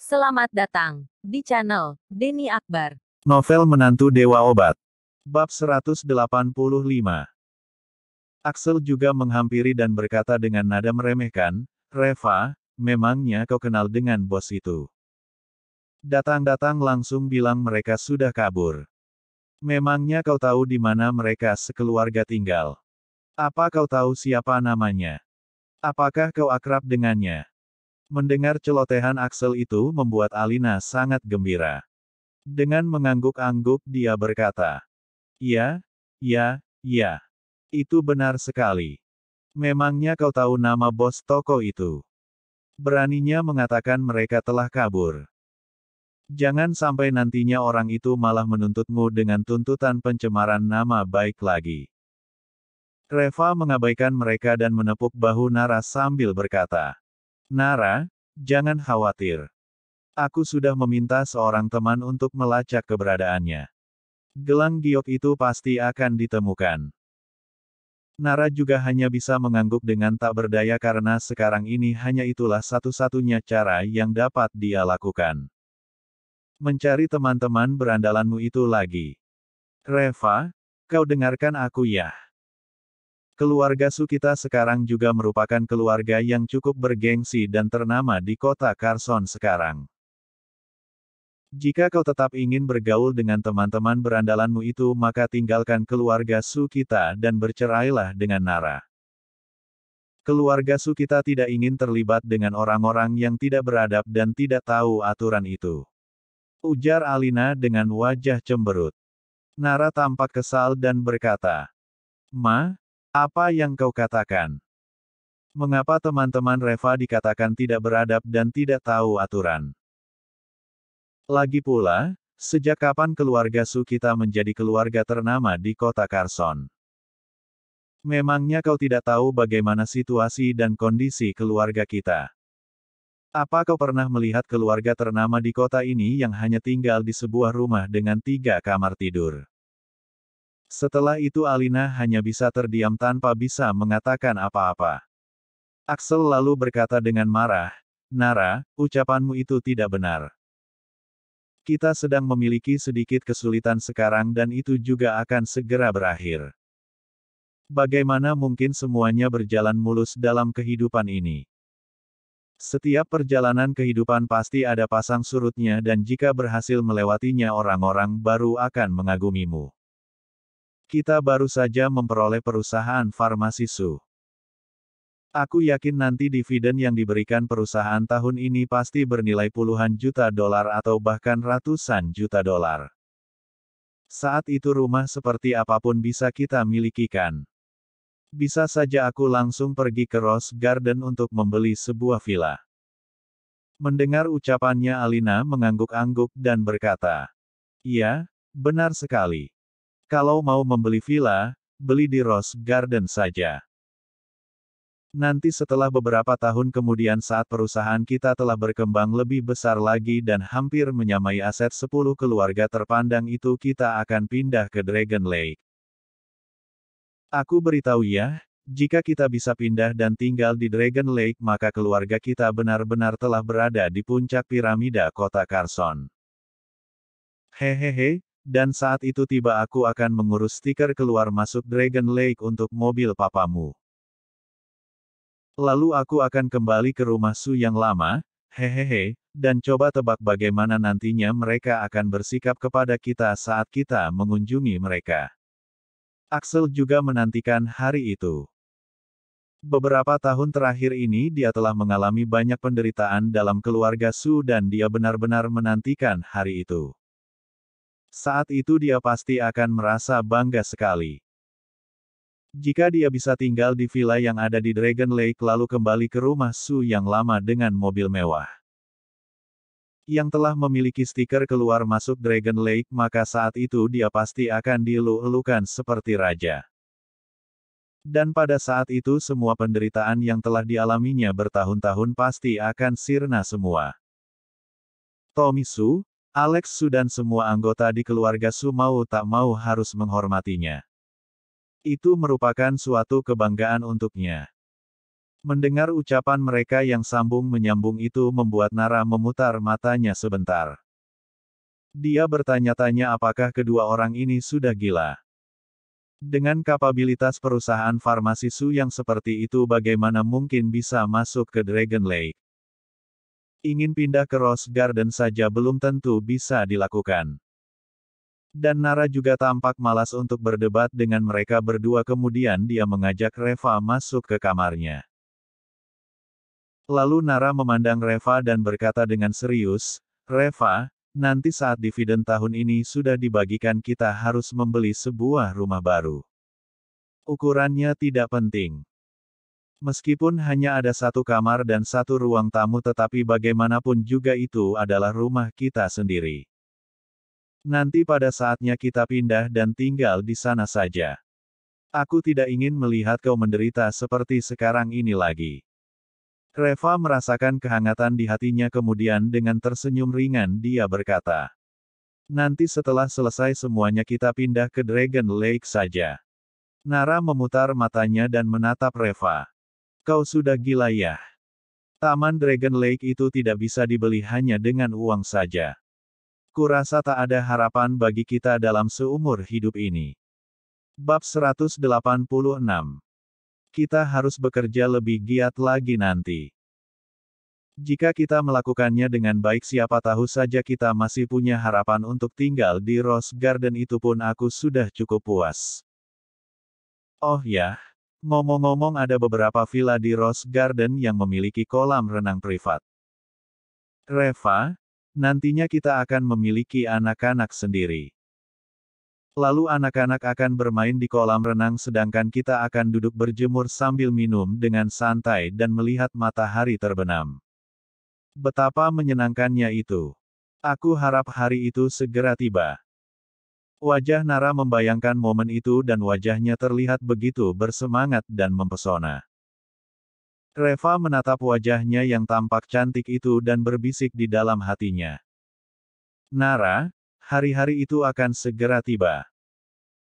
Selamat datang di channel Denny Akbar. Novel Menantu Dewa Obat. Bab 185. Axel juga menghampiri dan berkata dengan nada meremehkan, "Reva, memangnya kau kenal dengan bos itu?" Datang-datang langsung bilang mereka sudah kabur. "Memangnya kau tahu di mana mereka sekeluarga tinggal? Apa kau tahu siapa namanya? Apakah kau akrab dengannya?" Mendengar celotehan Axel itu membuat Alina sangat gembira. Dengan mengangguk-angguk dia berkata, "Ya, ya, ya. Itu benar sekali. Memangnya kau tahu nama bos toko itu?" Beraninya mengatakan mereka telah kabur. Jangan sampai nantinya orang itu malah menuntutmu dengan tuntutan pencemaran nama baik lagi. Reva mengabaikan mereka dan menepuk bahu Nara sambil berkata, "Nara, jangan khawatir. Aku sudah meminta seorang teman untuk melacak keberadaannya. Gelang giok itu pasti akan ditemukan." Nara juga hanya bisa mengangguk dengan tak berdaya karena sekarang ini hanya itulah satu-satunya cara yang dapat dia lakukan. Mencari teman-teman berandalanmu itu lagi. Reva, kau dengarkan aku ya. Keluarga Su kita sekarang juga merupakan keluarga yang cukup bergengsi dan ternama di kota Carson sekarang. Jika kau tetap ingin bergaul dengan teman-teman berandalanmu itu maka tinggalkan keluarga Su kita dan bercerailah dengan Nara. Keluarga Su kita tidak ingin terlibat dengan orang-orang yang tidak beradab dan tidak tahu aturan itu. Ujar Alina dengan wajah cemberut. Nara tampak kesal dan berkata, "Ma, apa yang kau katakan? Mengapa teman-teman Reva dikatakan tidak beradab dan tidak tahu aturan? Lagi pula, sejak kapan keluarga Su kita menjadi keluarga ternama di kota Carson? Memangnya kau tidak tahu bagaimana situasi dan kondisi keluarga kita? Apa kau pernah melihat keluarga ternama di kota ini yang hanya tinggal di sebuah rumah dengan 3 kamar tidur?" Setelah itu Alina hanya bisa terdiam tanpa bisa mengatakan apa-apa. Axel lalu berkata dengan marah, "Nara, ucapanmu itu tidak benar. Kita sedang memiliki sedikit kesulitan sekarang dan itu juga akan segera berakhir. Bagaimana mungkin semuanya berjalan mulus dalam kehidupan ini? Setiap perjalanan kehidupan pasti ada pasang surutnya dan jika berhasil melewatinya orang-orang baru akan mengagumimu. Kita baru saja memperoleh perusahaan farmasi Su. Aku yakin nanti dividen yang diberikan perusahaan tahun ini pasti bernilai puluhan juta dolar atau bahkan ratusan juta dolar. Saat itu rumah seperti apapun bisa kita milikikan. Bisa saja aku langsung pergi ke Rose Garden untuk membeli sebuah villa." Mendengar ucapannya Alina mengangguk-angguk dan berkata, "Iya, benar sekali. Kalau mau membeli villa, beli di Rose Garden saja. Nanti setelah beberapa tahun kemudian saat perusahaan kita telah berkembang lebih besar lagi dan hampir menyamai aset 10 keluarga terpandang itu kita akan pindah ke Dragon Lake. Aku beritahu ya, jika kita bisa pindah dan tinggal di Dragon Lake maka keluarga kita benar-benar telah berada di puncak piramida kota Carson. Hehehe, dan saat itu tiba aku akan mengurus stiker keluar masuk Dragon Lake untuk mobil papamu. Lalu aku akan kembali ke rumah Su yang lama, hehehe, dan coba tebak bagaimana nantinya mereka akan bersikap kepada kita saat kita mengunjungi mereka." Axel juga menantikan hari itu. Beberapa tahun terakhir ini dia telah mengalami banyak penderitaan dalam keluarga Su dan dia benar-benar menantikan hari itu. Saat itu dia pasti akan merasa bangga sekali. Jika dia bisa tinggal di villa yang ada di Dragon Lake lalu kembali ke rumah Su yang lama dengan mobil mewah. Yang telah memiliki stiker keluar masuk Dragon Lake maka saat itu dia pasti akan dielu-elukan seperti raja. Dan pada saat itu semua penderitaan yang telah dialaminya bertahun-tahun pasti akan sirna semua. Tommy Su, Alex Su dan semua anggota di keluarga Su mau tak mau harus menghormatinya. Itu merupakan suatu kebanggaan untuknya. Mendengar ucapan mereka yang sambung-menyambung itu membuat Nara memutar matanya sebentar. Dia bertanya-tanya apakah kedua orang ini sudah gila. Dengan kapabilitas perusahaan farmasi Su yang seperti itu bagaimana mungkin bisa masuk ke Dragon Lake? Ingin pindah ke Rose Garden saja belum tentu bisa dilakukan. Dan Nara juga tampak malas untuk berdebat dengan mereka berdua kemudian dia mengajak Reva masuk ke kamarnya. Lalu Nara memandang Reva dan berkata dengan serius, "Reva, nanti saat dividen tahun ini sudah dibagikan kita harus membeli sebuah rumah baru. Ukurannya tidak penting. Meskipun hanya ada satu kamar dan satu ruang tamu tetapi bagaimanapun juga itu adalah rumah kita sendiri. Nanti pada saatnya kita pindah dan tinggal di sana saja. Aku tidak ingin melihat kau menderita seperti sekarang ini lagi." Reva merasakan kehangatan di hatinya kemudian dengan tersenyum ringan dia berkata, "Nanti setelah selesai semuanya kita pindah ke Dragon Lake saja." Nara memutar matanya dan menatap Reva. "Kau sudah gila ya? Taman Dragon Lake itu tidak bisa dibeli hanya dengan uang saja. Kurasa tak ada harapan bagi kita dalam seumur hidup ini." Bab 186. Kita harus bekerja lebih giat lagi nanti. Jika kita melakukannya dengan baik siapa tahu saja kita masih punya harapan untuk tinggal di Rose Garden itu pun aku sudah cukup puas. Oh ya, ngomong-ngomong ada beberapa villa di Rose Garden yang memiliki kolam renang privat. Reva, nantinya kita akan memiliki anak-anak sendiri. Lalu anak-anak akan bermain di kolam renang sedangkan kita akan duduk berjemur sambil minum dengan santai dan melihat matahari terbenam. Betapa menyenangkannya itu. Aku harap hari itu segera tiba. Wajah Nara membayangkan momen itu dan wajahnya terlihat begitu bersemangat dan mempesona. Reva menatap wajahnya yang tampak cantik itu dan berbisik di dalam hatinya. "Nara, hari-hari itu akan segera tiba.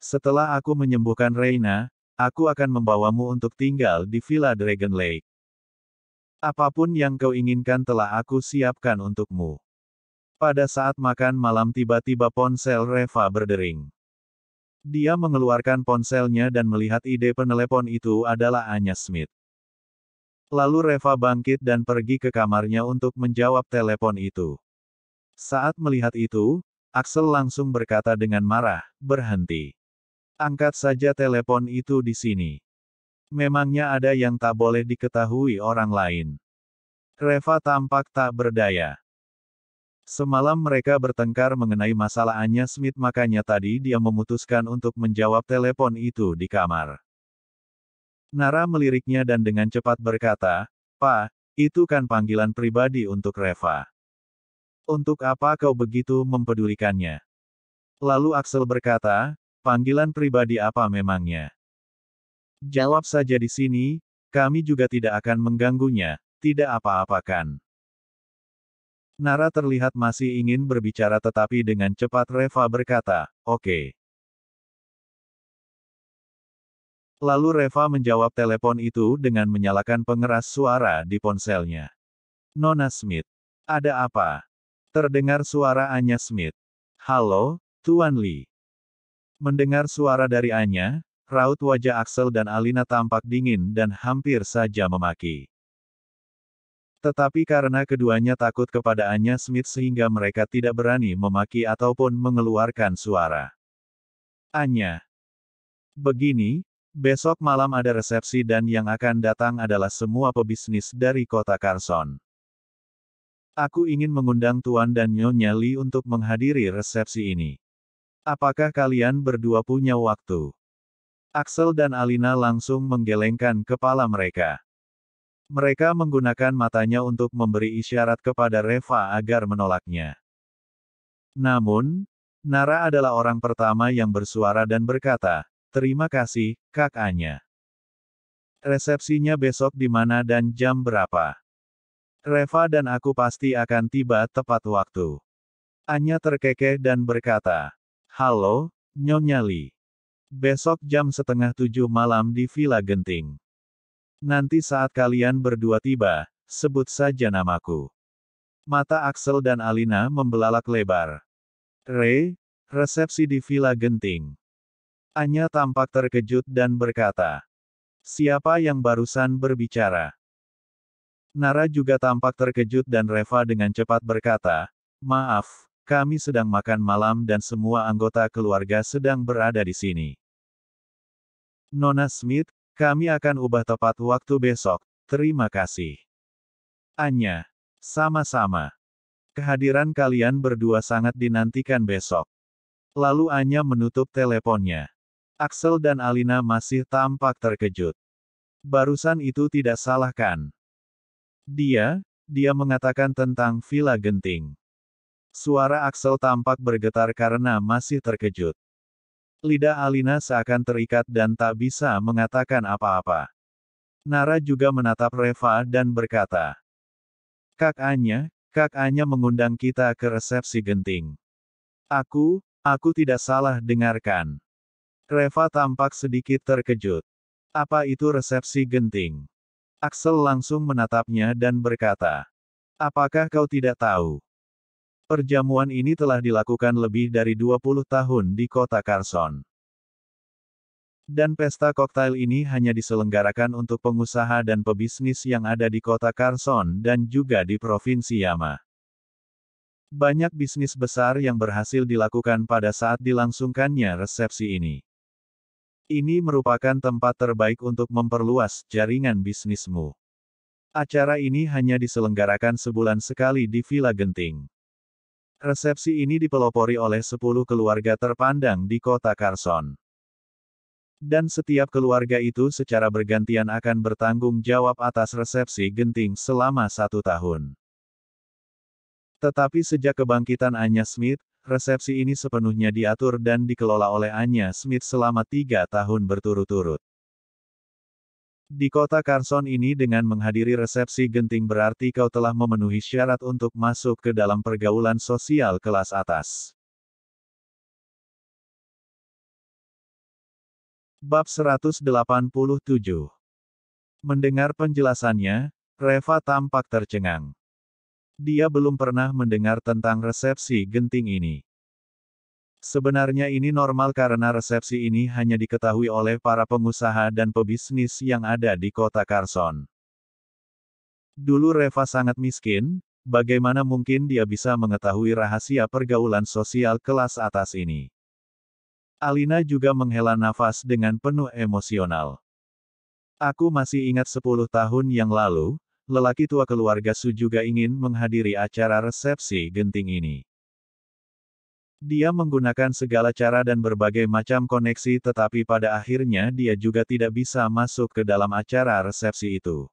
Setelah aku menyembuhkan Reina, aku akan membawamu untuk tinggal di Villa Dragon Lake. Apapun yang kau inginkan telah aku siapkan untukmu." Pada saat makan malam tiba-tiba ponsel Reva berdering. Dia mengeluarkan ponselnya dan melihat ide penelepon itu adalah Anya Smith. Lalu Reva bangkit dan pergi ke kamarnya untuk menjawab telepon itu. Saat melihat itu, Axel langsung berkata dengan marah, "Berhenti. Angkat saja telepon itu di sini. Memangnya ada yang tak boleh diketahui orang lain?" Reva tampak tak berdaya. Semalam mereka bertengkar mengenai masalah Anya Smith makanya tadi dia memutuskan untuk menjawab telepon itu di kamar. Nara meliriknya dan dengan cepat berkata, "Pak, itu kan panggilan pribadi untuk Reva. Untuk apa kau begitu mempedulikannya?" Lalu Axel berkata, "Panggilan pribadi apa memangnya? Jawab saja di sini, kami juga tidak akan mengganggunya, tidak apa-apa kan?" Nara terlihat masih ingin berbicara tetapi dengan cepat Reva berkata, "Oke." Lalu Reva menjawab telepon itu dengan menyalakan pengeras suara di ponselnya. "Nona Smith. Ada apa?" Terdengar suara Anya Smith. "Halo, Tuan Lee." Mendengar suara dari Anya, raut wajah Axel dan Alina tampak dingin dan hampir saja memaki. Tetapi karena keduanya takut kepada Anya Smith sehingga mereka tidak berani memaki ataupun mengeluarkan suara. "Anya. Begini, besok malam ada resepsi dan yang akan datang adalah semua pebisnis dari kota Carson. Aku ingin mengundang Tuan dan Nyonya Lee untuk menghadiri resepsi ini. Apakah kalian berdua punya waktu?" Axel dan Alina langsung menggelengkan kepala mereka. Mereka menggunakan matanya untuk memberi isyarat kepada Reva agar menolaknya. Namun, Nara adalah orang pertama yang bersuara dan berkata, "Terima kasih, Kak Anya. Resepsinya besok di mana dan jam berapa?" "Reva dan aku pasti akan tiba tepat waktu." Anya terkekeh dan berkata, "Halo, Nyonya Lee. Besok jam 6:30 malam di Villa Genting. Nanti saat kalian berdua tiba, sebut saja namaku. Mata Axel dan Alina membelalak lebar. Resepsi di Villa Genting. Anya tampak terkejut dan berkata, siapa yang barusan berbicara? Nara juga tampak terkejut dan Reva dengan cepat berkata, maaf, kami sedang makan malam dan semua anggota keluarga sedang berada di sini. Nona Smith, kami akan ubah tepat waktu besok, terima kasih. Anya, sama-sama. Kehadiran kalian berdua sangat dinantikan besok. Lalu Anya menutup teleponnya. Axel dan Alina masih tampak terkejut. Barusan itu tidak salah kan? Dia mengatakan tentang Villa Genting. Suara Axel tampak bergetar karena masih terkejut. Lidah Alina seakan terikat dan tak bisa mengatakan apa-apa. Nara juga menatap Reva dan berkata, Kak Anya mengundang kita ke resepsi Genting. Aku tidak salah dengarkan. Reva tampak sedikit terkejut. Apa itu resepsi Genting? Axel langsung menatapnya dan berkata, apakah kau tidak tahu? Perjamuan ini telah dilakukan lebih dari 20 tahun di kota Carson. Dan pesta koktail ini hanya diselenggarakan untuk pengusaha dan pebisnis yang ada di kota Carson dan juga di Provinsi Yama. Banyak bisnis besar yang berhasil dilakukan pada saat dilangsungkannya resepsi ini. Ini merupakan tempat terbaik untuk memperluas jaringan bisnismu. Acara ini hanya diselenggarakan sebulan sekali di Villa Genting. Resepsi ini dipelopori oleh 10 keluarga terpandang di kota Carson. Dan setiap keluarga itu secara bergantian akan bertanggung jawab atas resepsi Genting selama 1 tahun. Tetapi sejak kebangkitan Anya Smith, resepsi ini sepenuhnya diatur dan dikelola oleh Anya Smith selama 3 tahun berturut-turut. Di kota Carson ini dengan menghadiri resepsi Genting berarti kau telah memenuhi syarat untuk masuk ke dalam pergaulan sosial kelas atas. Bab 187. Mendengar penjelasannya, Reva tampak tercengang. Dia belum pernah mendengar tentang resepsi Genting ini. Sebenarnya ini normal karena resepsi ini hanya diketahui oleh para pengusaha dan pebisnis yang ada di kota Carson. Dulu Reva sangat miskin, bagaimana mungkin dia bisa mengetahui rahasia pergaulan sosial kelas atas ini? Alina juga menghela nafas dengan penuh emosional. Aku masih ingat 10 tahun yang lalu, lelaki tua keluarga Su juga ingin menghadiri acara resepsi Genting ini. Dia menggunakan segala cara dan berbagai macam koneksi tetapi pada akhirnya dia juga tidak bisa masuk ke dalam acara resepsi itu.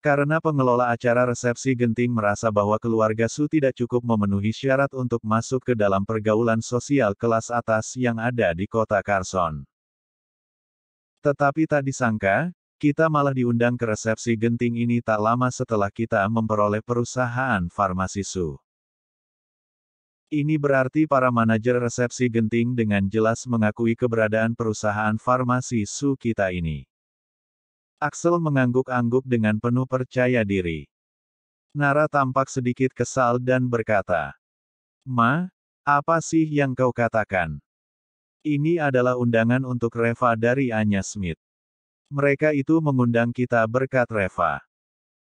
Karena pengelola acara resepsi Genting merasa bahwa keluarga Su tidak cukup memenuhi syarat untuk masuk ke dalam pergaulan sosial kelas atas yang ada di kota Carson. Tetapi tak disangka, kita malah diundang ke resepsi Genting ini tak lama setelah kita memperoleh perusahaan farmasi Su. Ini berarti para manajer resepsi Genting dengan jelas mengakui keberadaan perusahaan farmasi Su kita ini. Axel mengangguk-angguk dengan penuh percaya diri. Nara tampak sedikit kesal dan berkata, Ma, apa sih yang kau katakan? Ini adalah undangan untuk Reva dari Anya Smith. Mereka itu mengundang kita berkat Reva.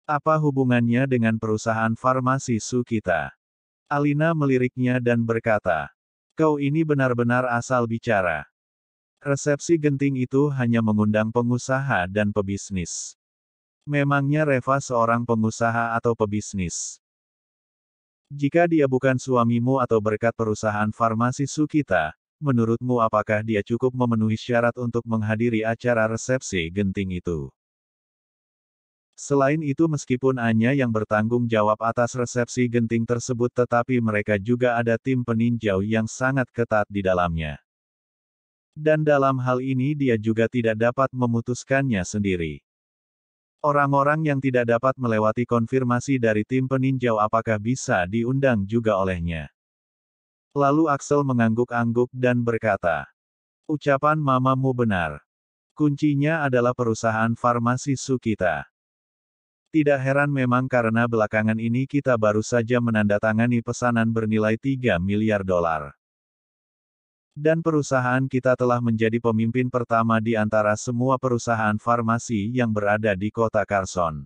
Apa hubungannya dengan perusahaan farmasi Su kita? Alina meliriknya dan berkata, kau ini benar-benar asal bicara. Resepsi Genting itu hanya mengundang pengusaha dan pebisnis. Memangnya Reva seorang pengusaha atau pebisnis? Jika dia bukan suamimu atau berkat perusahaan farmasi Su kita, menurutmu apakah dia cukup memenuhi syarat untuk menghadiri acara resepsi Genting itu? Selain itu meskipun Anya yang bertanggung jawab atas resepsi Genting tersebut tetapi mereka juga ada tim peninjau yang sangat ketat di dalamnya. Dan dalam hal ini dia juga tidak dapat memutuskannya sendiri. Orang-orang yang tidak dapat melewati konfirmasi dari tim peninjau apakah bisa diundang juga olehnya. Lalu Axel mengangguk-angguk dan berkata, ucapan mamamu benar. Kuncinya adalah perusahaan farmasi Sukita. Tidak heran memang karena belakangan ini kita baru saja menandatangani pesanan bernilai 3 miliar dolar. Dan perusahaan kita telah menjadi pemimpin pertama di antara semua perusahaan farmasi yang berada di kota Carson.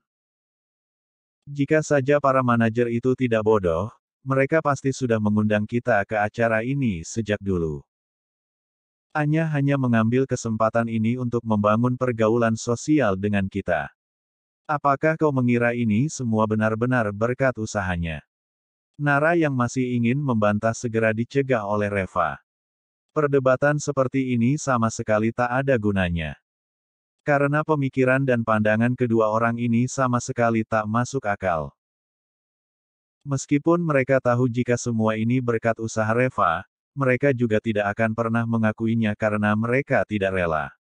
Jika saja para manajer itu tidak bodoh, mereka pasti sudah mengundang kita ke acara ini sejak dulu. Anya hanya mengambil kesempatan ini untuk membangun pergaulan sosial dengan kita. Apakah kau mengira ini semua benar-benar berkat usahanya? Nara yang masih ingin membantah segera dicegah oleh Reva. Perdebatan seperti ini sama sekali tak ada gunanya. Karena pemikiran dan pandangan kedua orang ini sama sekali tak masuk akal. Meskipun mereka tahu jika semua ini berkat usaha Reva, mereka juga tidak akan pernah mengakuinya karena mereka tidak rela.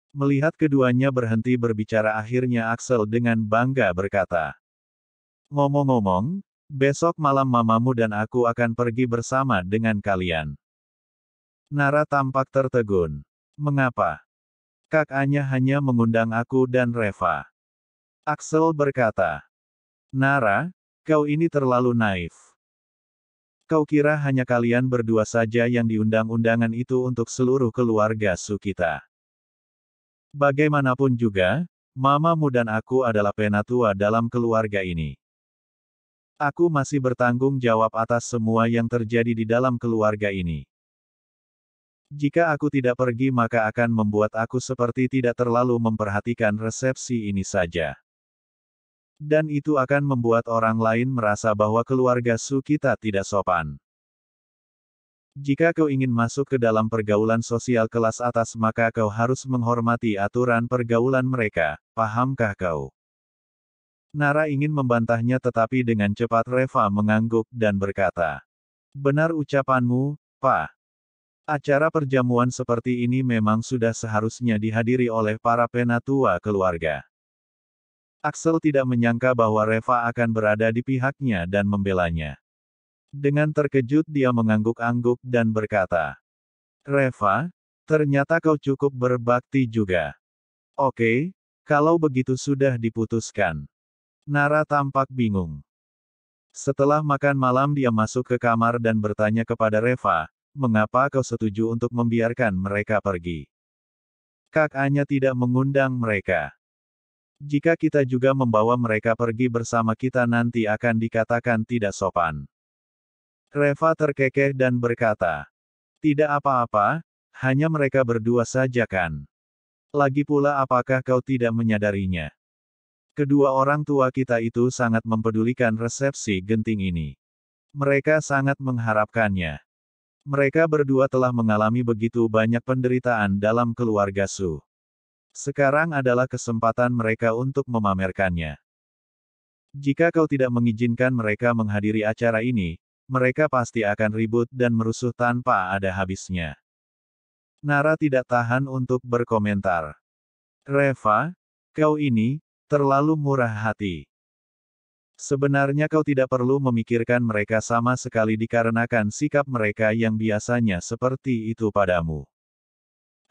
Melihat keduanya berhenti berbicara akhirnya Axel dengan bangga berkata, "Ngomong-ngomong, besok malam mamamu dan aku akan pergi bersama dengan kalian." Nara tampak tertegun. "Mengapa? Kak Anya hanya mengundang aku dan Reva." Axel berkata, "Nara, kau ini terlalu naif. Kau kira hanya kalian berdua saja yang diundang undangan itu untuk seluruh keluarga Sukita. Bagaimanapun juga, mamamu dan aku adalah penatua dalam keluarga ini. Aku masih bertanggung jawab atas semua yang terjadi di dalam keluarga ini. Jika aku tidak pergi maka akan membuat aku seperti tidak terlalu memperhatikan resepsi ini saja. Dan itu akan membuat orang lain merasa bahwa keluarga Sukita tidak sopan. Jika kau ingin masuk ke dalam pergaulan sosial kelas atas maka kau harus menghormati aturan pergaulan mereka, pahamkah kau?" Nara ingin membantahnya tetapi dengan cepat Reva mengangguk dan berkata, "Benar ucapanmu, Pak. Acara perjamuan seperti ini memang sudah seharusnya dihadiri oleh para penatua keluarga." Axel tidak menyangka bahwa Reva akan berada di pihaknya dan membelanya. Dengan terkejut dia mengangguk-angguk dan berkata, "Reva, ternyata kau cukup berbakti juga. Oke, kalau begitu sudah diputuskan." Nara tampak bingung. Setelah makan malam dia masuk ke kamar dan bertanya kepada Reva, "Mengapa kau setuju untuk membiarkan mereka pergi? Kak Anya tidak mengundang mereka. Jika kita juga membawa mereka pergi bersama kita nanti akan dikatakan tidak sopan." Reva terkekeh dan berkata, "Tidak apa-apa, hanya mereka berdua saja kan. Lagi pula apakah kau tidak menyadarinya? Kedua orang tua kita itu sangat mempedulikan resepsi genting ini. Mereka sangat mengharapkannya. Mereka berdua telah mengalami begitu banyak penderitaan dalam keluarga Su. Sekarang adalah kesempatan mereka untuk memamerkannya. Jika kau tidak mengizinkan mereka menghadiri acara ini, mereka pasti akan ribut dan merusuh tanpa ada habisnya." Nara tidak tahan untuk berkomentar. "Reva, kau ini terlalu murah hati. Sebenarnya kau tidak perlu memikirkan mereka sama sekali dikarenakan sikap mereka yang biasanya seperti itu padamu."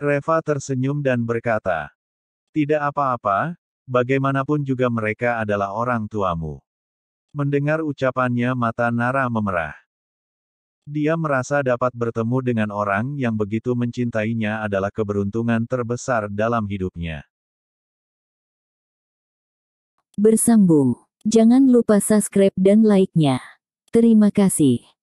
Reva tersenyum dan berkata, "Tidak apa-apa, bagaimanapun juga mereka adalah orang tuamu." Mendengar ucapannya mata Nara memerah. Dia merasa dapat bertemu dengan orang yang begitu mencintainya adalah keberuntungan terbesar dalam hidupnya. Bersambung. Jangan lupa subscribe dan like-nya. Terima kasih.